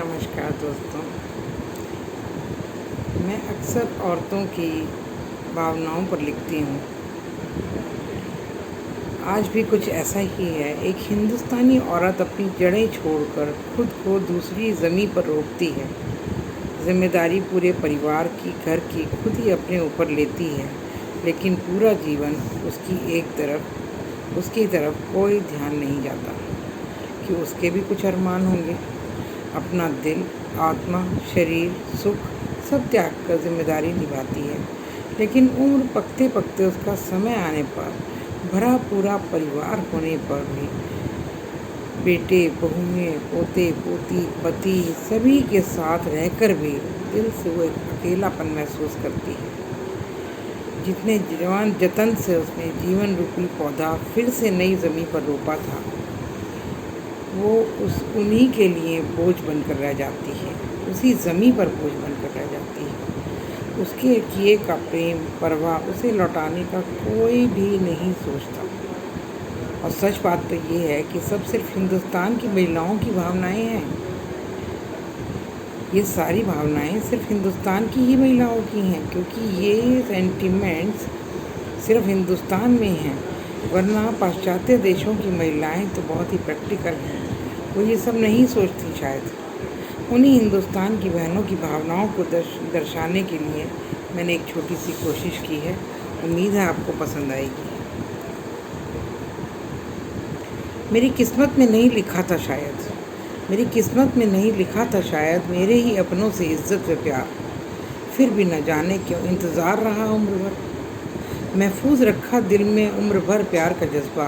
नमस्कार दोस्तों। मैं अक्सर औरतों की भावनाओं पर लिखती हूँ। आज भी कुछ ऐसा ही है। एक हिंदुस्तानी औरत अपनी जड़ें छोड़कर खुद को दूसरी ज़मीं पर रोकती है। जिम्मेदारी पूरे परिवार की, घर की खुद ही अपने ऊपर लेती है, लेकिन पूरा जीवन उसकी तरफ कोई ध्यान नहीं जाता कि उसके भी कुछ अरमान होंगे। अपना दिल, आत्मा, शरीर, सुख सब त्याग कर जिम्मेदारी निभाती है, लेकिन उम्र पकते पकते उसका समय आने पर, भरा पूरा परिवार होने पर भी बेटे, बहुएं, पोते, पोती, पति सभी के साथ रहकर भी दिल से वो एक अकेलापन महसूस करती है। जितने जवान जतन से उसने जीवन रूपी पौधा फिर से नई ज़मीन पर रोपा था, वो उन्हीं के लिए बोझ बनकर रह जाती है, उसी ज़मीन पर बोझ बनकर रह जाती है। उसके किए का प्रेम, परवाह उसे लौटाने का कोई भी नहीं सोचता। और सच बात तो ये है कि सब सिर्फ हिंदुस्तान की महिलाओं की भावनाएं हैं। ये सारी भावनाएं सिर्फ हिंदुस्तान की ही महिलाओं की हैं, क्योंकि ये सेंटिमेंट्स सिर्फ हिंदुस्तान में हैं। वरना पाश्चात्य देशों की महिलाएं तो बहुत ही प्रैक्टिकल हैं, वो ये सब नहीं सोचती। शायद उन्हीं हिंदुस्तान की बहनों की भावनाओं को दर्शाने के लिए मैंने एक छोटी सी कोशिश की है। उम्मीद है आपको पसंद आएगी। मेरी किस्मत में नहीं लिखा था शायद, मेरी किस्मत में नहीं लिखा था शायद, मेरे ही अपनों से इज्जत व प्यार। फिर भी न जाने क्यों इंतज़ार रहा उम्र भर। महफूज रखा दिल में उम्र भर प्यार का जज्बा,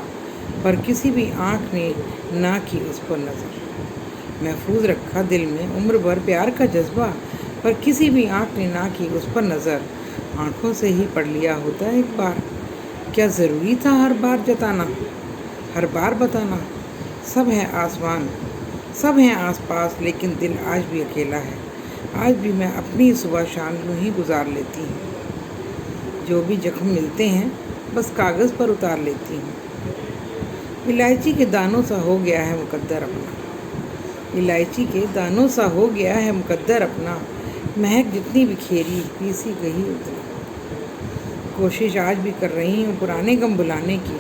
पर किसी भी आँख ने ना की उस पर नज़र। महफूज रखा दिल में उम्र भर प्यार का जज्बा, पर किसी भी आँख ने ना की उस पर नज़र। आँखों से ही पढ़ लिया होता है एक बार, क्या ज़रूरी था हर बार जताना, हर बार बताना। सब है आसमान, सब हैं आसपास, लेकिन दिल आज भी अकेला है। आज भी मैं अपनी सुबह शाम यूँ ही गुजार लेती हूँ। जो भी जख्म मिलते हैं बस कागज़ पर उतार लेती हूँ। इलायची के दानों सा हो गया है मुकद्दर अपना, इलायची के दानों सा हो गया है मुकद्दर अपना। महक जितनी बिखेरी पीसी गई उतनी। कोशिश आज भी कर रही हूँ पुराने गम भुलाने की,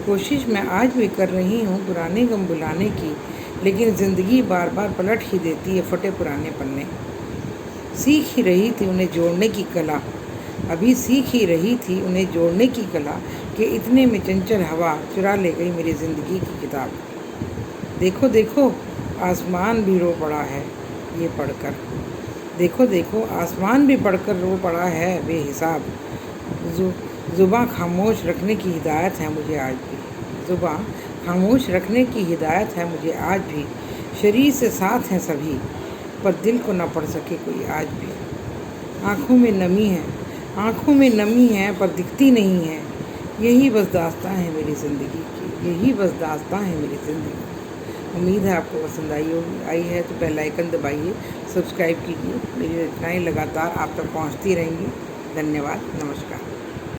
कोशिश मैं आज भी कर रही हूँ पुराने गम भुलाने की, लेकिन ज़िंदगी बार बार पलट ही देती है फटे पुराने पन्ने। सीख ही रही थी उन्हें जोड़ने की कला, अभी सीख ही रही थी उन्हें जोड़ने की कला, कि इतने में चंचल हवा चुरा ले गई मेरी ज़िंदगी की किताब। देखो देखो आसमान भी रो पड़ा है ये पढ़कर, देखो देखो आसमान भी पढ़कर रो पड़ा है बेहिसाब। ज़ुबां खामोश रखने की हिदायत है मुझे आज भी, ज़ुबां खामोश रखने की हिदायत है मुझे आज भी। शरीर से साथ हैं सभी, पर दिल को ना पढ़ सके कोई आज भी। आँखों में नमी है, आँखों में नमी है, पर दिखती नहीं है। यही बस दास्तां है मेरी ज़िंदगी की, यही बस दास्तां है मेरी ज़िंदगी। उम्मीद है आपको पसंद आई है तो बेल आइकन दबाइए, सब्सक्राइब कीजिए। मेरी रचनाएँ लगातार आप तक पहुँचती रहेंगी। धन्यवाद, नमस्कार।